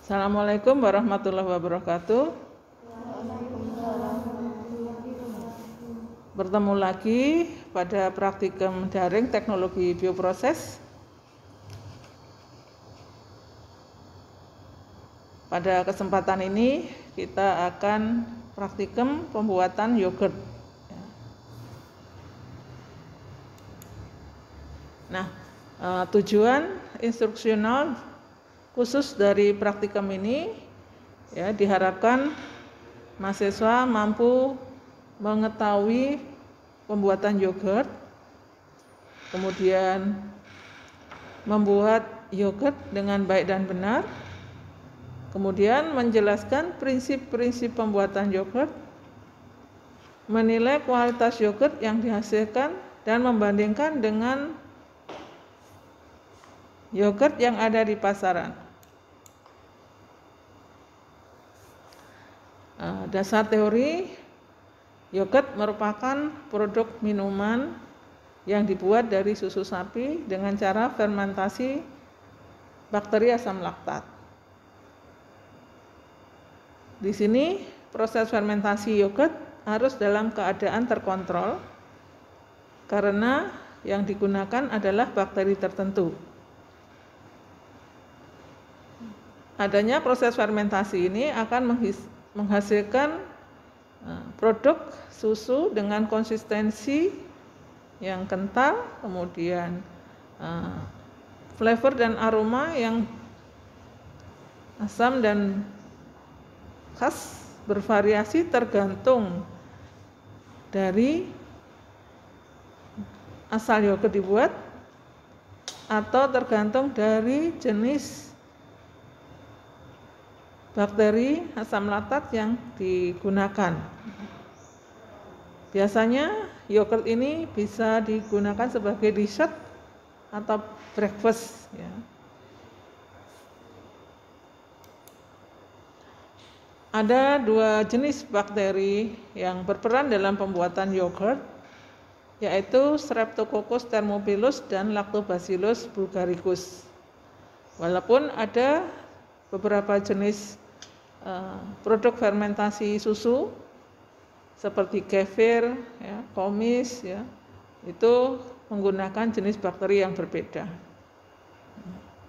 Assalamualaikum warahmatullahi wabarakatuh. Bertemu lagi pada praktikum daring teknologi bioproses. Pada kesempatan ini kita akan praktikum pembuatan yogurt. Nah, tujuan instruksional khusus dari praktikum ini ya diharapkan mahasiswa mampu mengetahui pembuatan yogurt, kemudian membuat yogurt dengan baik dan benar, kemudian menjelaskan prinsip-prinsip pembuatan yogurt, menilai kualitas yogurt yang dihasilkan dan membandingkan dengan yogurt yang ada di pasaran. Dasar teori, yogurt merupakan produk minuman yang dibuat dari susu sapi dengan cara fermentasi bakteri asam laktat. Di sini proses fermentasi yogurt harus dalam keadaan terkontrol karena yang digunakan adalah bakteri tertentu. Adanya proses fermentasi ini akan menghasilkan produk susu dengan konsistensi yang kental, kemudian flavor dan aroma yang asam dan khas bervariasi tergantung dari asal yogurt dibuat atau tergantung dari jenis bakteri asam laktat yang digunakan. Biasanya yogurt ini bisa digunakan sebagai dessert atau breakfast ya. Ada dua jenis bakteri yang berperan dalam pembuatan yogurt, yaitu Streptococcus thermophilus dan Lactobacillus bulgaricus. Walaupun ada beberapa jenis produk fermentasi susu seperti kefir, ya, komis, ya, itu menggunakan jenis bakteri yang berbeda.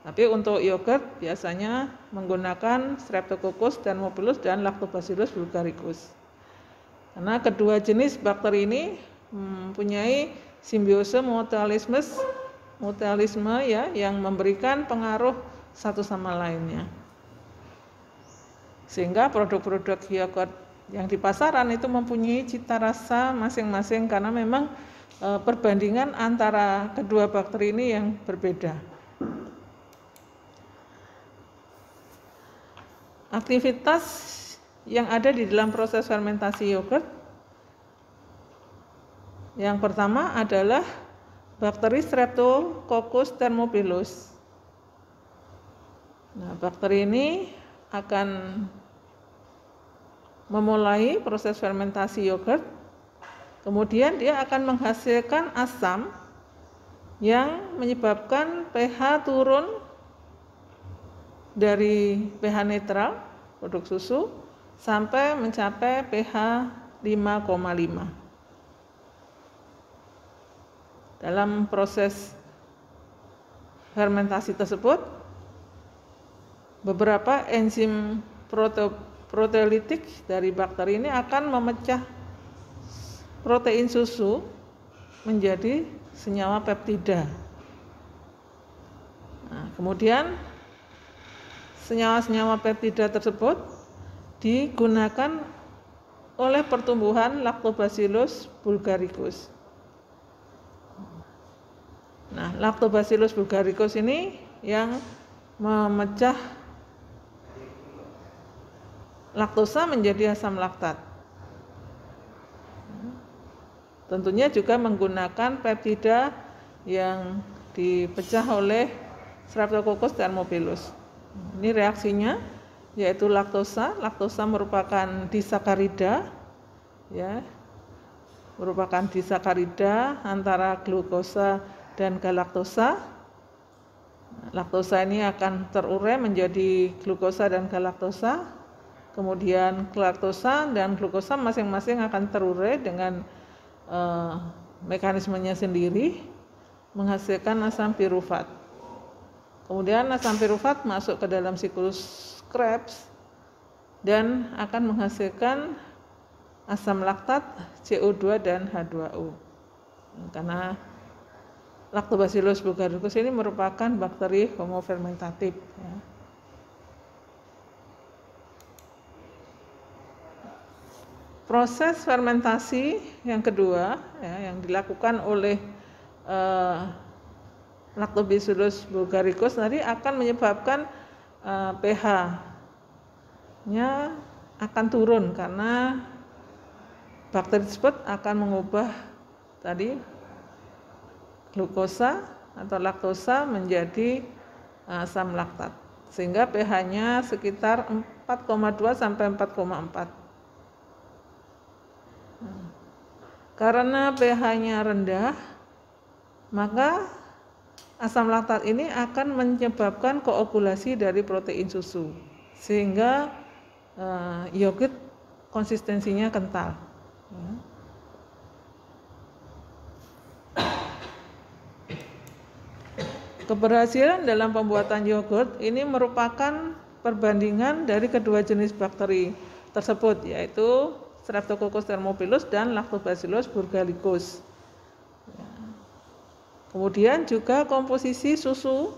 Tapi untuk yogurt biasanya menggunakan Streptococcus thermophilus dan Lactobacillus bulgaricus. Karena kedua jenis bakteri ini mempunyai simbiose mutualisme ya, yang memberikan pengaruh satu sama lainnya. Sehingga produk-produk yogurt yang di pasaran itu mempunyai cita rasa masing-masing karena memang perbandingan antara kedua bakteri ini yang berbeda. Aktivitas yang ada di dalam proses fermentasi yogurt yang pertama adalah bakteri Streptococcus thermophilus. Nah, bakteri ini akan memulai proses fermentasi yogurt, kemudian dia akan menghasilkan asam yang menyebabkan pH turun dari pH netral produk susu sampai mencapai pH 5,5. Dalam proses fermentasi tersebut, beberapa enzim proteolitik dari bakteri ini akan memecah protein susu menjadi senyawa peptida. Nah, kemudian senyawa-senyawa peptida tersebut digunakan oleh pertumbuhan Lactobacillus bulgaricus. Nah, Lactobacillus bulgaricus ini yang memecah laktosa menjadi asam laktat. Tentunya juga menggunakan peptida yang dipecah oleh Streptococcus thermophilus. Ini reaksinya yaitu laktosa. Laktosa merupakan disakarida ya. Merupakan disakarida antara glukosa dan galaktosa. Laktosa ini akan terurai menjadi glukosa dan galaktosa. Kemudian galaktosa dan glukosa masing-masing akan terurai dengan mekanismenya sendiri, menghasilkan asam pirufat. Kemudian asam pirufat masuk ke dalam siklus Krebs dan akan menghasilkan asam laktat, CO2 dan H2O. Karena Lactobacillus bulgaricus ini merupakan bakteri homofermentatif. Ya. Proses fermentasi yang kedua ya, yang dilakukan oleh Lactobacillus bulgaricus tadi akan menyebabkan pH-nya akan turun karena bakteri tersebut akan mengubah tadi glukosa atau laktosa menjadi asam laktat sehingga pH-nya sekitar 4,2 sampai 4,4. Karena pH-nya rendah, maka asam laktat ini akan menyebabkan koagulasi dari protein susu sehingga yogurt konsistensinya kental. Keberhasilan dalam pembuatan yogurt ini merupakan perbandingan dari kedua jenis bakteri tersebut, yaitu Streptococcus thermophilus dan Lactobacillus bulgaricus. Kemudian juga komposisi susu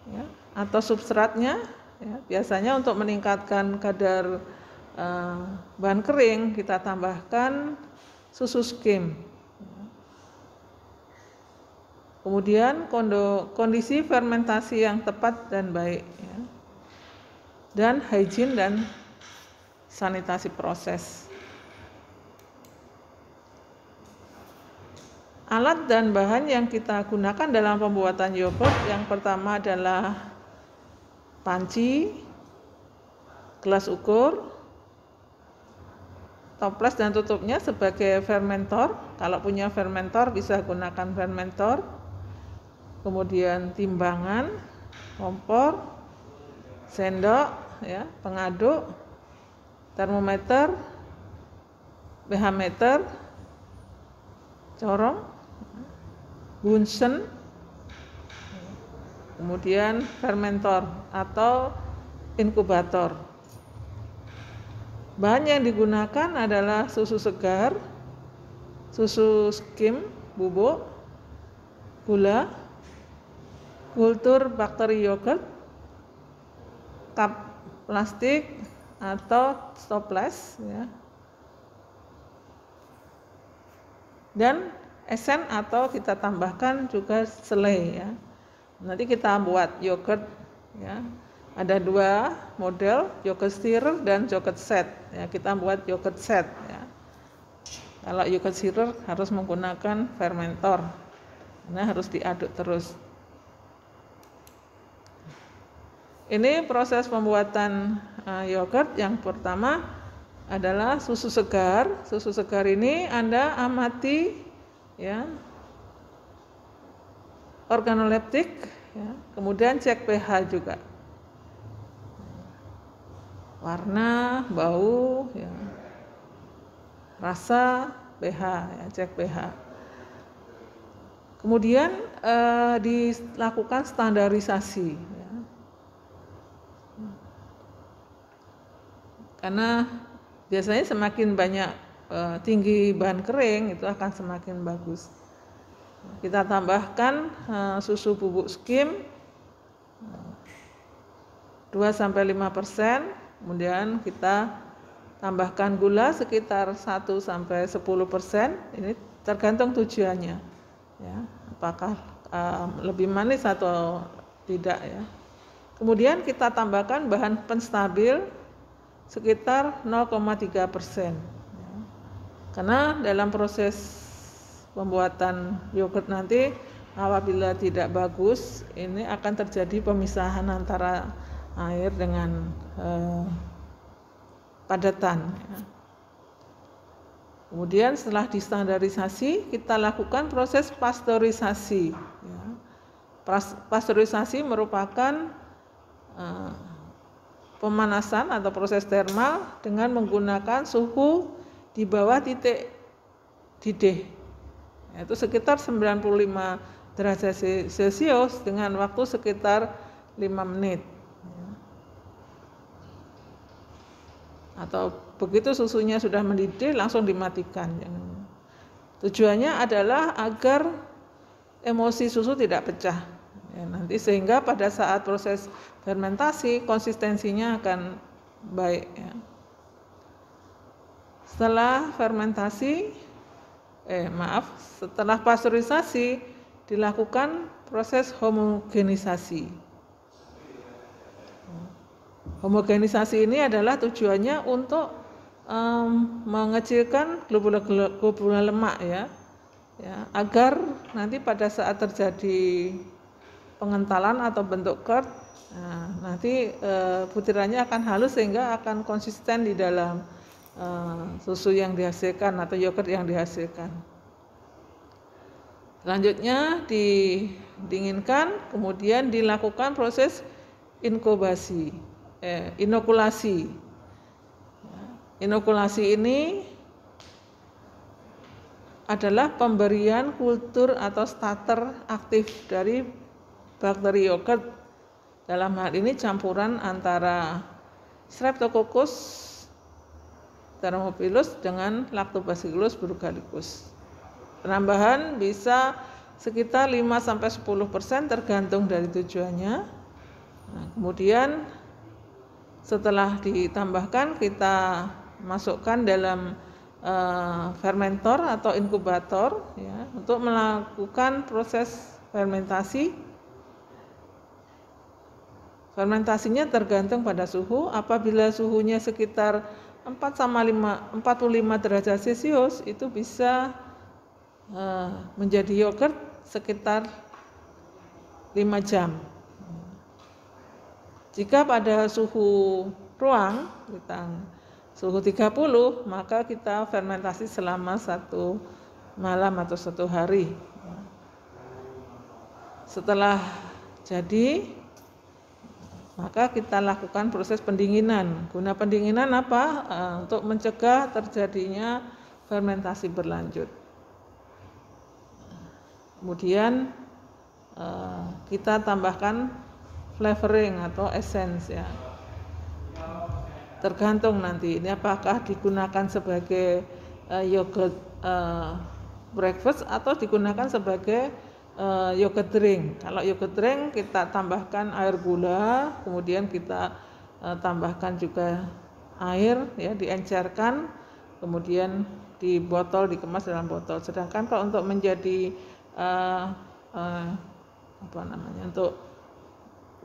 ya, atau substratnya ya, biasanya untuk meningkatkan kadar bahan kering kita tambahkan susu skim. Kemudian kondisi fermentasi yang tepat dan baik ya. Dan hygiene dan sanitasi proses. Alat dan bahan yang kita gunakan dalam pembuatan yogurt yang pertama adalah panci, gelas ukur, toples dan tutupnya sebagai fermentor. Kalau punya fermentor bisa gunakan fermentor. Kemudian timbangan, kompor, sendok, ya, pengaduk, termometer, pH meter, corong, bunsen, kemudian fermentor atau inkubator. Bahan yang digunakan adalah susu segar, susu skim, bubuk, gula, kultur bakteri yogurt, cup plastik atau stoples ya. Dan esen atau kita tambahkan juga selai ya. Nanti kita buat yogurt ya. Ada dua model, yogurt stirrer dan yogurt set ya. Kita buat yogurt set ya. Kalau yogurt stirrer harus menggunakan fermentor. Nah, harus diaduk terus. Ini proses pembuatan yogurt. Yang pertama adalah susu segar. Susu segar ini Anda amati ya, organoleptik ya, kemudian cek pH juga. Warna, bau ya, rasa, pH ya, cek pH. Kemudian dilakukan standarisasi ya. Karena biasanya semakin banyak tinggi bahan kering itu akan semakin bagus. Kita tambahkan susu bubuk skim 2-5%, kemudian kita tambahkan gula sekitar 1-10%. Ini tergantung tujuannya ya, apakah lebih manis atau tidak ya. Kemudian kita tambahkan bahan penstabil sekitar 0,3%. Karena dalam proses pembuatan yogurt nanti apabila tidak bagus, ini akan terjadi pemisahan antara air dengan padatan. Kemudian setelah distandarisasi, kita lakukan proses pasteurisasi. Pasteurisasi merupakan pemanasan atau proses termal dengan menggunakan suhu di bawah titik didih, yaitu sekitar 95 derajat Celcius dengan waktu sekitar 5 menit. Atau begitu susunya sudah mendidih langsung dimatikan. Tujuannya adalah agar emosi susu tidak pecah. Nanti sehingga pada saat proses fermentasi konsistensinya akan baik. Setelah pasteurisasi dilakukan proses homogenisasi. Homogenisasi ini adalah tujuannya untuk mengecilkan globula lemak ya, agar nanti pada saat terjadi pengentalan atau bentuk curd, nanti butirannya akan halus sehingga akan konsisten di dalam susu yang dihasilkan atau yogurt yang dihasilkan. Selanjutnya didinginkan, kemudian dilakukan proses inokulasi. Inokulasi ini adalah pemberian kultur atau starter aktif dari bakteri yogurt, dalam hal ini campuran antara Streptococcus thermophilus dengan Lactobacillus burghalicus. Penambahan bisa sekitar 5-10% tergantung dari tujuannya. Kemudian setelah ditambahkan kita masukkan dalam fermentor atau inkubator ya, untuk melakukan proses fermentasi. Fermentasinya tergantung pada suhu. Apabila suhunya sekitar 45 derajat Celcius itu bisa menjadi yogurt sekitar 5 jam. Jika pada suhu ruang suhu 30, maka kita fermentasi selama 1 malam atau 1 hari. Setelah jadi, maka kita lakukan proses pendinginan. Guna pendinginan apa? Untuk mencegah terjadinya fermentasi berlanjut. Kemudian kita tambahkan flavoring atau essence ya. Tergantung nanti ini apakah digunakan sebagai yogurt breakfast atau digunakan sebagai yogurt drink. Kalau yogurt drink kita tambahkan air gula, kemudian kita tambahkan juga air ya, diencerkan, kemudian dikemas dalam botol. Sedangkan kalau untuk menjadi untuk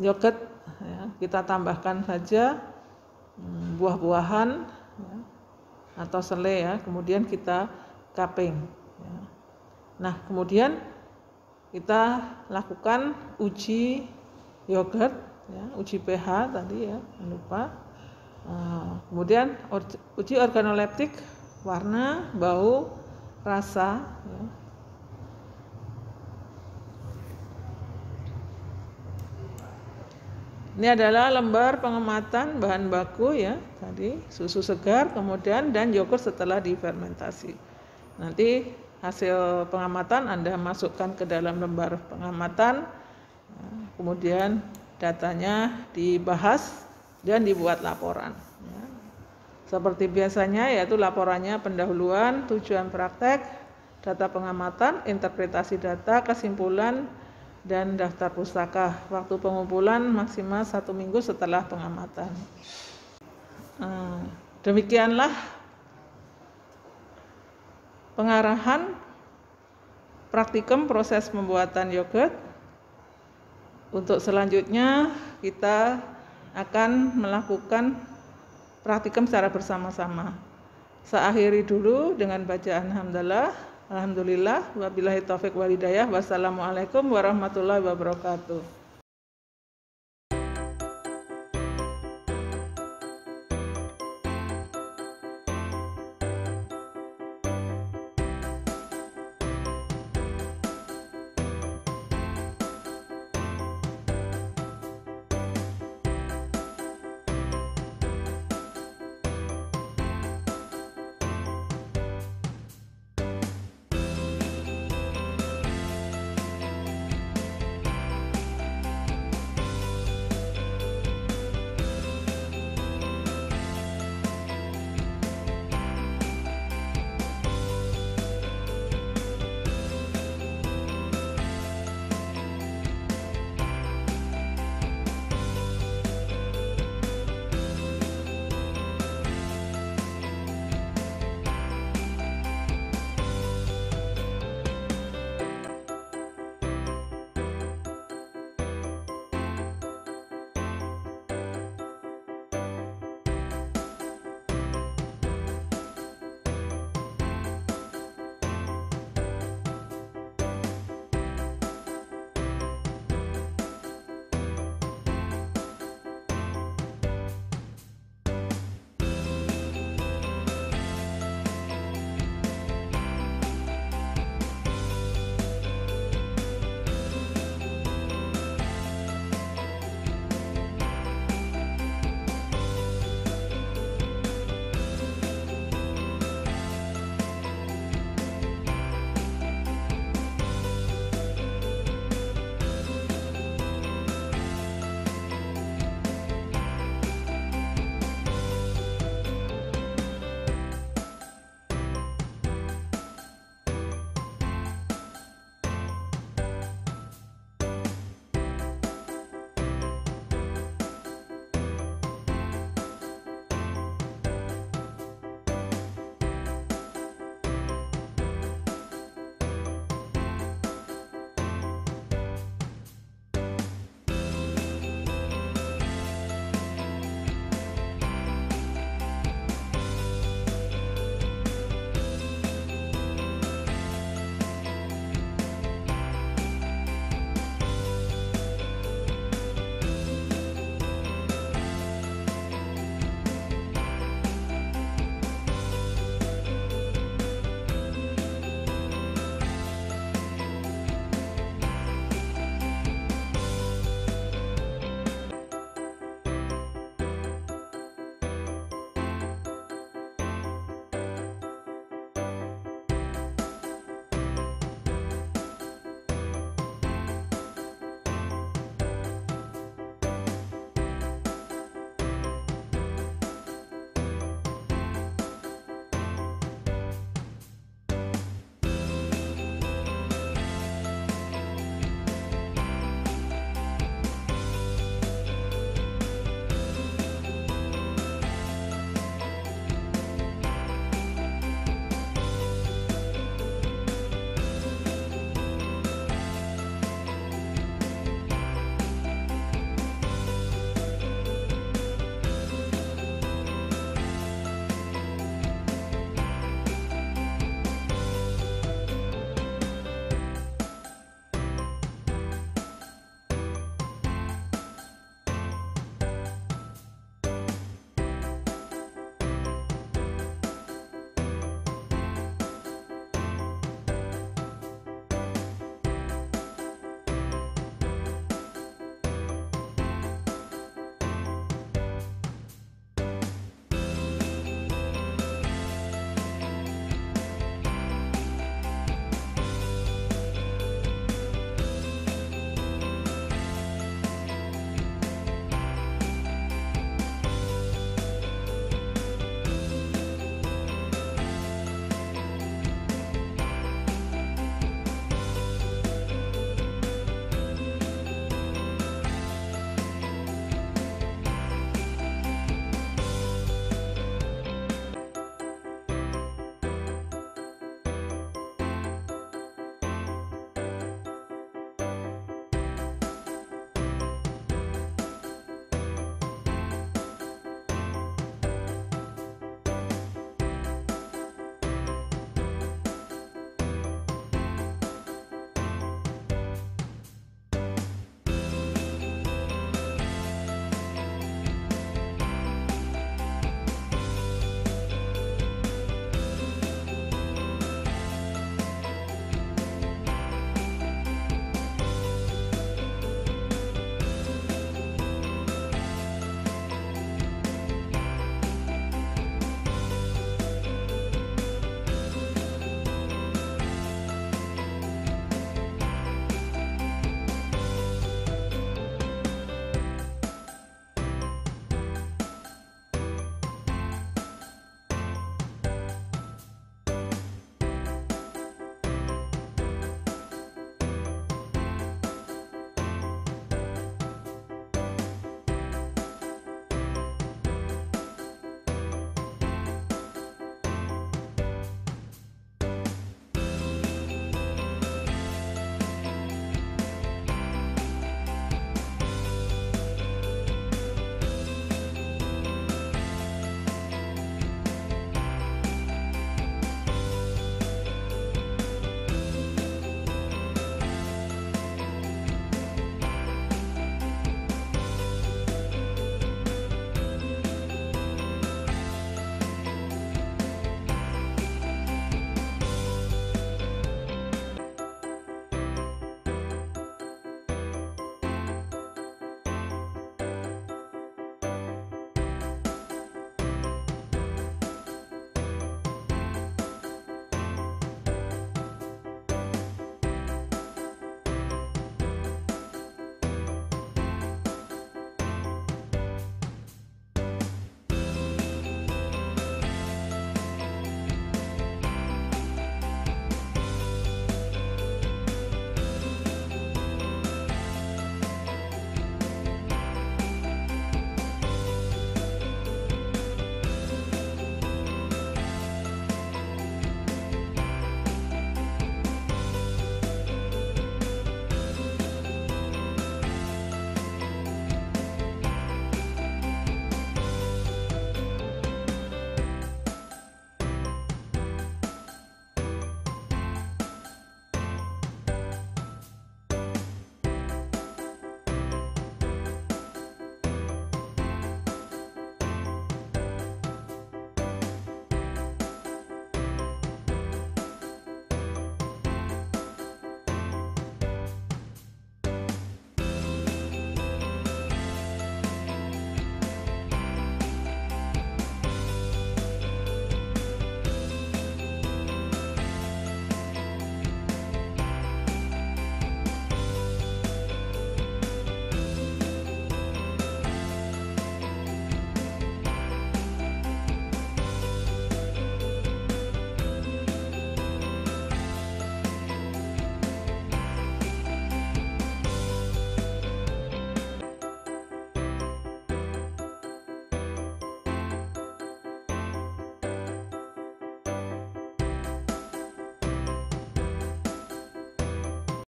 yogurt ya, kita tambahkan saja buah-buahan ya, atau selai ya, kemudian kita cupping ya. Nah, kemudian kita lakukan uji yogurt ya, uji pH tadi ya, jangan lupa. Kemudian uji organoleptik, warna, bau, rasa ya. Ini adalah lembar pengamatan bahan baku ya, tadi susu segar, kemudian dan yogurt setelah difermentasi. Nanti hasil pengamatan Anda masukkan ke dalam lembar pengamatan, kemudian datanya dibahas dan dibuat laporan. Seperti biasanya, yaitu laporannya pendahuluan, tujuan praktek, data pengamatan, interpretasi data, kesimpulan, dan daftar pustaka. Waktu pengumpulan maksimal 1 minggu setelah pengamatan. Demikianlah pengarahan praktikum proses pembuatan yogurt. Untuk selanjutnya kita akan melakukan praktikum secara bersama-sama. Saya akhiri dulu dengan bacaan hamdalah. Alhamdulillah, wabillahi taufik wal hidayah. Wassalamualaikum warahmatullahi wabarakatuh.